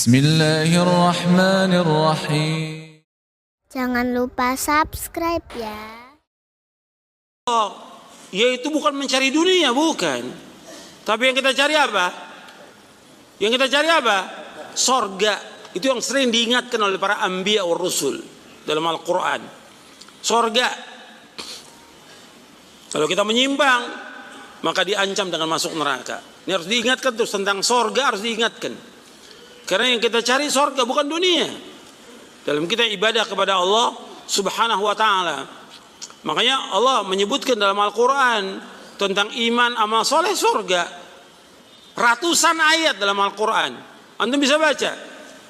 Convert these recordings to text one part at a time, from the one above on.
Bismillahirrahmanirrahim. Jangan lupa subscribe ya. Yaitu bukan mencari dunia, bukan. Tapi yang kita cari apa? Yang kita cari apa? Sorga. Itu yang sering diingatkan oleh para anbiya wa rusul dalam Al-Quran. Sorga. Kalau kita menyimpang, maka diancam dengan masuk neraka. Ini harus diingatkan terus tentang sorga, harus diingatkan. Karena yang kita cari sorga bukan dunia. Dalam kita ibadah kepada Allah Subhanahu wa ta'ala. Makanya Allah menyebutkan dalam Al-Quran tentang iman, amal soleh, surga. Ratusan ayat dalam Al-Quran. Antum bisa baca.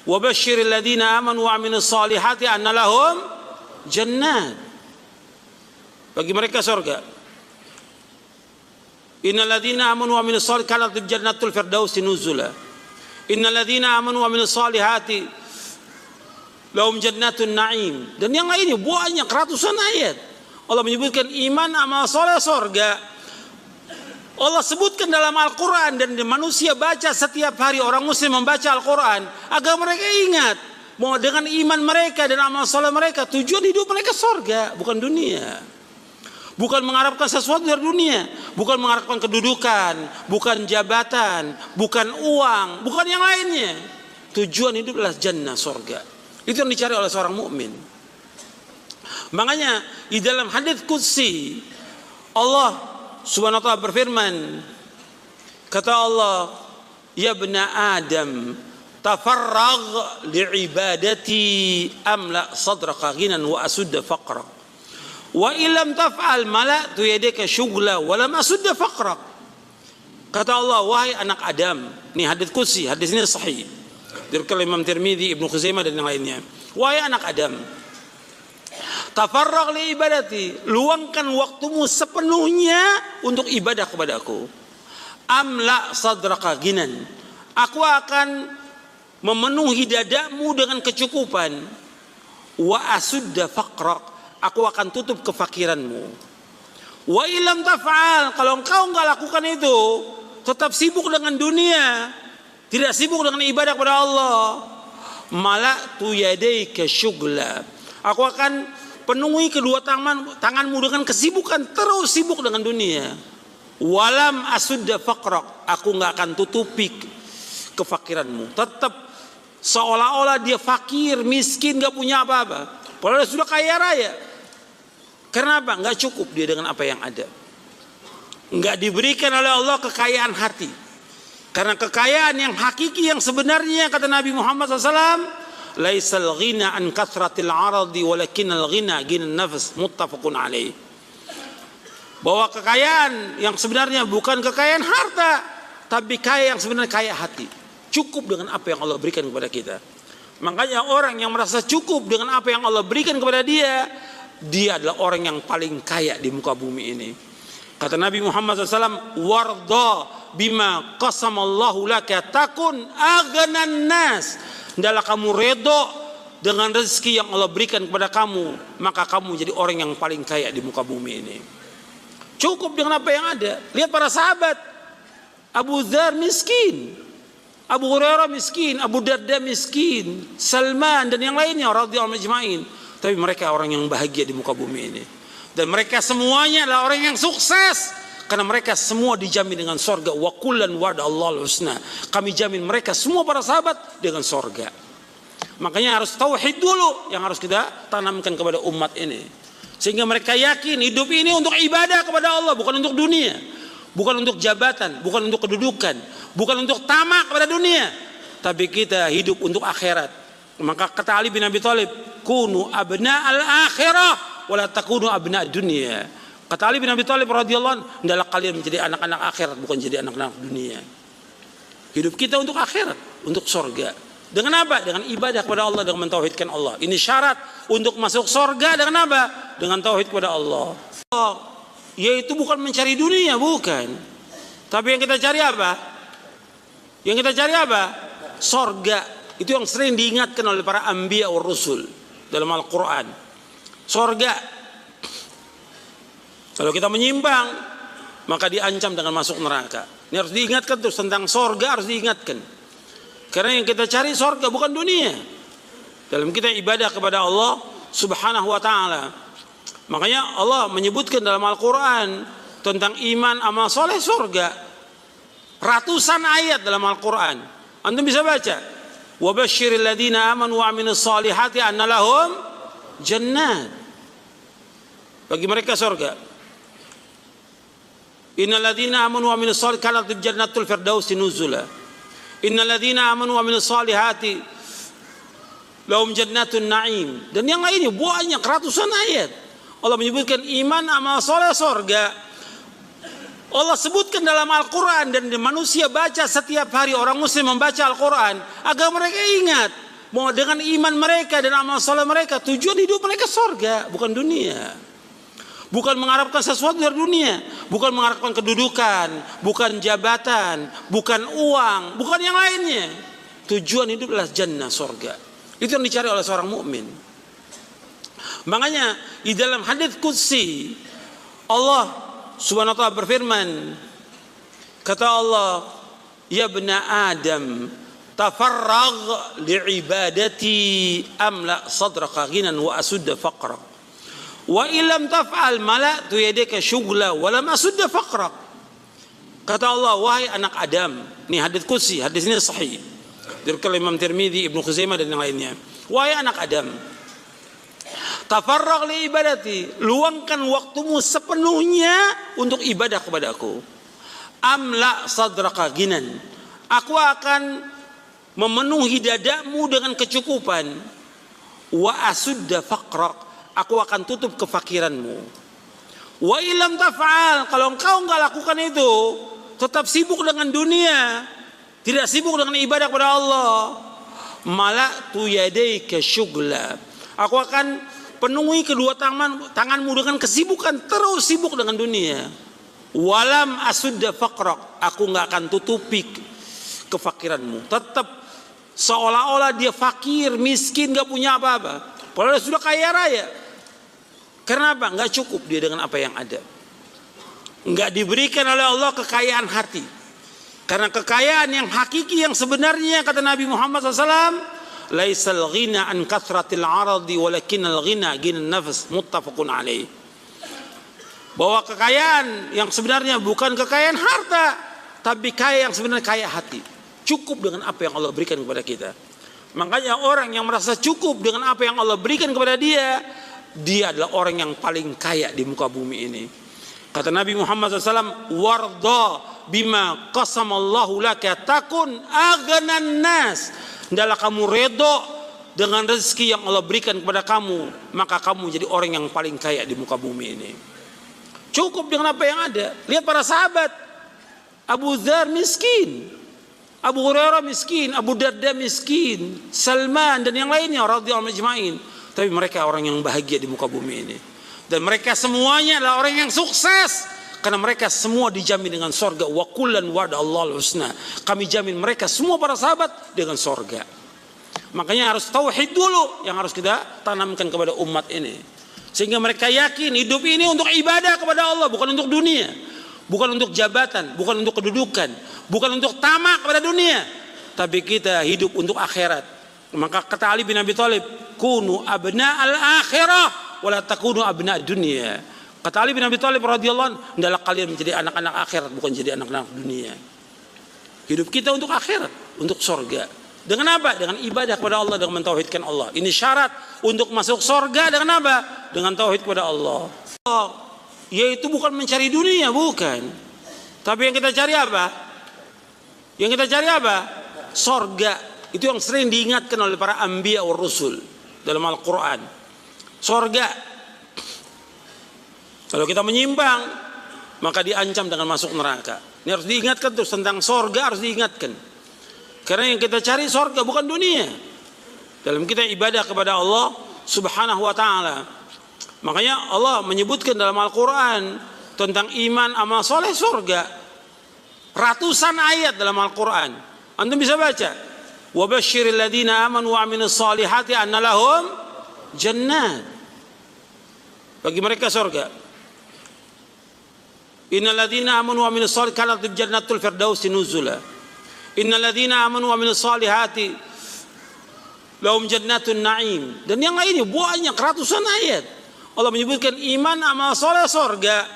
Wa basyiril ladzina amanu wa amilus solihati anna lahum jannat. Bagi mereka surga. Innal ladzina amanu wa amilus solihati kanat jannatul firdausi nuzula. Innal ladzina amanu wa amilus solihati lahum jannatun na'im. Dan yang lainnya banyak, ratusan ayat. Allah menyebutkan iman, amal soleh, surga. Allah sebutkan dalam Al-Quran, dan manusia baca setiap hari, orang muslim membaca Al-Quran agar mereka ingat bahwa dengan iman mereka dan amal soleh mereka, tujuan hidup mereka surga, bukan dunia. Bukan mengharapkan sesuatu dari dunia, bukan mengharapkan kedudukan, bukan jabatan, bukan uang, bukan yang lainnya. Tujuan hidup adalah jannah, surga. Itu yang dicari oleh seorang mukmin. Makanya di dalam hadits qudsi Allah Subhanahu wa ta'ala berfirman, kata Allah, ya bna Adam tafarragh li'ibadati amla sadraka ghinan wa asudda faqrak wa illam taf'al mala'tu yadaka syughla wa lam asudda faqrak. Kata Allah, wahai anak Adam. Ini hadits qudsi, hadis ini sahih dari Imam Tirmidzi, Ibnu Khuzaimah dan yang lainnya. Wahai anak Adam, tafarragh li ibadati, luangkan waktumu sepenuhnya untuk ibadah kepada aku. Amla sadraka ginan, aku akan memenuhi dadamu dengan kecukupan. Wa asudda faqrak, aku akan tutup kefakiranmu. Wa ilam taf'al, kalau engkau enggak lakukan itu, tetap sibuk dengan dunia, tidak sibuk dengan ibadah kepada Allah, mala'tu yadayka syughla, aku akan penuhi kedua tanganmu dengan kesibukan, terus sibuk dengan dunia. Walam asudda faqrak, aku nggak akan tutupi kefakiranmu. Tetap seolah-olah dia fakir, miskin, nggak punya apa-apa. Padahal sudah kaya raya. Karena apa? Nggak cukup dia dengan apa yang ada. Nggak diberikan oleh Allah kekayaan hati. Karena kekayaan yang hakiki, yang sebenarnya, kata Nabi Muhammad SAW, laisal ghina an kathratil aradi walakinal ghina ginan nafs, muttafaqun alaih. Bahwa kekayaan yang sebenarnya bukan kekayaan harta, tapi kaya yang sebenarnya kaya hati. Cukup dengan apa yang Allah berikan kepada kita. Makanya orang yang merasa cukup dengan apa yang Allah berikan kepada dia, dia adalah orang yang paling kaya di muka bumi ini. Kata Nabi Muhammad SAW, warda bima qasamallahu laka takun aghanan nas. Hendaklah kamu redho dengan rezeki yang Allah berikan kepada kamu, maka kamu jadi orang yang paling kaya di muka bumi ini. Cukup dengan apa yang ada. Lihat para sahabat. Abu Dzar miskin, Abu Hurairah miskin, Abu Darda miskin, Salman dan yang lainnya radhiyallahu anhum ajma'in. Tapi mereka orang yang bahagia di muka bumi ini. Dan mereka semuanya adalah orang yang sukses, karena mereka semua dijamin dengan sorga. Wa kullan wa'adallahu husna, kami jamin mereka semua para sahabat dengan sorga. Makanya harus tauhid dulu yang harus kita tanamkan kepada umat ini, sehingga mereka yakin hidup ini untuk ibadah kepada Allah, bukan untuk dunia, bukan untuk jabatan, bukan untuk kedudukan, bukan untuk tamak kepada dunia, tapi kita hidup untuk akhirat. Maka kata Ali bin Abi Thalib, kunu abna al-akhirah wala takunu abna dunia. Kata Ali bin Abi Thalib radhiyallahu anhu, hendaklah kalian menjadi anak-anak akhirat, bukan jadi anak-anak dunia. Hidup kita untuk akhirat, untuk surga. Dengan apa? Dengan ibadah kepada Allah, dengan mentauhidkan Allah. Ini syarat untuk masuk surga. Dengan apa? Dengan tauhid kepada Allah. Yaitu bukan mencari dunia, bukan. Tapi yang kita cari apa? Yang kita cari apa? Surga. Itu yang sering diingatkan oleh para anbiya wa rusul dalam Al-Quran. Surga. Kalau kita menyimpang, maka diancam dengan masuk neraka. Ini harus diingatkan terus tentang surga, harus diingatkan. Karena yang kita cari surga bukan dunia. Dalam kita ibadah kepada Allah Subhanahu wa taala. Makanya Allah menyebutkan dalam Al-Qur'an tentang iman, amal soleh, surga. Ratusan ayat dalam Al-Qur'an. Antum bisa baca. Wa basyiril ladzina amanu wa amilus solihati anna lahum jannat. Bagi mereka surga. Innal ladzina amanu wa amilus solihati kanat jannatul firdausi nuzula. Innal ladzina amanu wa amilus solihati lahum jannatun na'im. Dan yang lainnya banyak, ratusan ayat. Allah menyebutkan iman, amal soleh, surga. Allah sebutkan dalam Al-Quran, dan manusia baca setiap hari, orang muslim membaca Al-Quran agar mereka ingat bahwa dengan iman mereka dan amal soleh mereka, tujuan hidup mereka surga, bukan dunia. Bukan mengharapkan sesuatu dari dunia, bukan mengharapkan kedudukan, bukan jabatan, bukan uang, bukan yang lainnya. Tujuan hidup adalah jannah, surga. Itu yang dicari oleh seorang mukmin. Makanya di dalam hadits qudsi Allah Subhanahu wa ta'ala berfirman, kata Allah, ya bna Adam tafarragh li'ibadati amla sadraka ghinan wa asudda faqrak wa illam taf'al mala'tu yadaka syughla wa lam asudda faqrak. Kata Allah, wahai anak Adam, ini hadits qudsi, hadis ini sahih dari Imam Tirmidzi, Ibnu Khuzaimah dan yang lainnya. Wahai anak Adam, tafarragh li ibadati, luangkan waktumu sepenuhnya untuk ibadah kepada aku. Amla sadraka ginan, aku akan memenuhi dadamu dengan kecukupan. Wa asudda faqrak, aku akan tutup kefakiranmu. Wa ilam taf'al, kalau engkau enggak lakukan itu, tetap sibuk dengan dunia, tidak sibuk dengan ibadah kepada Allah, mala'tu yadayka syughla, aku akan penuhi kedua tanganmu dengan kesibukan, terus sibuk dengan dunia. Walam asudda faqrak, aku nggak akan tutupi kefakiranmu. Tetap seolah-olah dia fakir, miskin, nggak punya apa-apa. Padahal sudah kaya raya. Karena apa? Nggak cukup dia dengan apa yang ada. Nggak diberikan oleh Allah kekayaan hati. Karena kekayaan yang hakiki, yang sebenarnya, kata Nabi Muhammad SAW, laisal ghina an kathratil aradi walakinal ghina ghinan nafs, muttafaqun alaih. Bahwa kekayaan yang sebenarnya bukan kekayaan harta, tapi kaya yang sebenarnya kaya hati. Cukup dengan apa yang Allah berikan kepada kita. Makanya orang yang merasa cukup dengan apa yang Allah berikan kepada dia, dia adalah orang yang paling kaya di muka bumi ini. Kata Nabi Muhammad SAW, warda bima qasamallahu laka takun aghanan nas. Hendaklah kamu redha dengan rezeki yang Allah berikan kepada kamu, maka kamu jadi orang yang paling kaya di muka bumi ini. Cukup dengan apa yang ada. Lihat para sahabat. Abu Dzar miskin, Abu Hurairah miskin, Abu Darda miskin, Salman dan yang lainnya radhiyallahu ajma'in. Tapi mereka orang yang bahagia di muka bumi ini. Dan mereka semuanya adalah orang yang sukses, karena mereka semua dijamin dengan sorga. Wa kullan wa'adallahu husna, kami jamin mereka semua para sahabat dengan sorga. Makanya harus tauhid dulu yang harus kita tanamkan kepada umat ini, sehingga mereka yakin hidup ini untuk ibadah kepada Allah, bukan untuk dunia, bukan untuk jabatan, bukan untuk kedudukan, bukan untuk tamak kepada dunia, tapi kita hidup untuk akhirat. Maka kata Ali bin Abi Thalib, kunu abna al-akhirah wala takunu abna dunia. Kata Ali bin Abi Thalib radhiyallahu anhu, hendaklah kalian menjadi anak-anak akhirat, bukan jadi anak-anak dunia. Hidup kita untuk akhirat, untuk surga. Dengan apa? Dengan ibadah kepada Allah, dengan mentauhidkan Allah. Ini syarat untuk masuk surga. Dengan apa? Dengan tauhid kepada Allah. Yaitu bukan mencari dunia, bukan. Tapi yang kita cari apa? Yang kita cari apa? Surga. Itu yang sering diingatkan oleh para anbiya wa rusul dalam Al-Quran. Surga. Kalau kita menyimpang, maka diancam dengan masuk neraka. Ini harus diingatkan terus tentang surga, harus diingatkan. Karena yang kita cari surga bukan dunia. Dalam kita ibadah kepada Allah Subhanahu wa ta'ala. Makanya Allah menyebutkan dalam Al-Quran tentang iman, amal soleh, surga. Ratusan ayat dalam Al-Quran. Antum bisa baca. Wa basyiril ladzina amanu wa amilus solihati anna lahum jannat. Bagi mereka surga. Innal ladzina amanu wa amilus solihati kanat jannatul firdausi nuzula. Innalladzina amanu wa amilus solihati lahum jannatun na'im. Dan yang lainnya banyak ratusan ayat. Allah menyebutkan iman, amal soleh, surga.